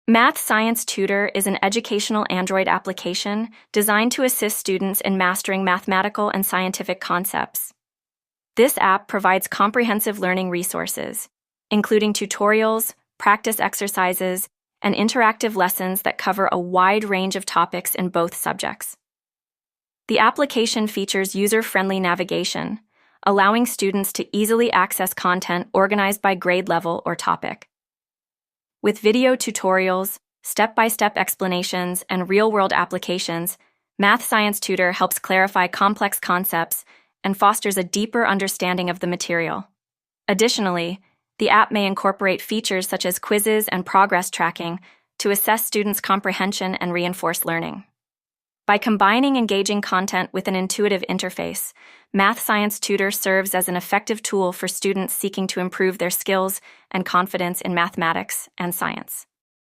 Math Science Tutor is an educational Android application designed to assist students in mastering mathematical and scientific concepts. This app provides comprehensive learning resources, including tutorials, practice exercises, and interactive lessons that cover a wide range of topics in both subjects. The application features user-friendly navigation, allowing students to easily access content organized by grade level or topic. With video tutorials, step-by-step explanations, and real-world applications, Math Science Tutor helps clarify complex concepts and fosters a deeper understanding of the material. Additionally, the app may incorporate features such as quizzes and progress tracking to assess students' comprehension and reinforce learning. By combining engaging content with an intuitive interface, Math Science Tutor serves as an effective tool for students seeking to improve their skills and confidence in mathematics and science.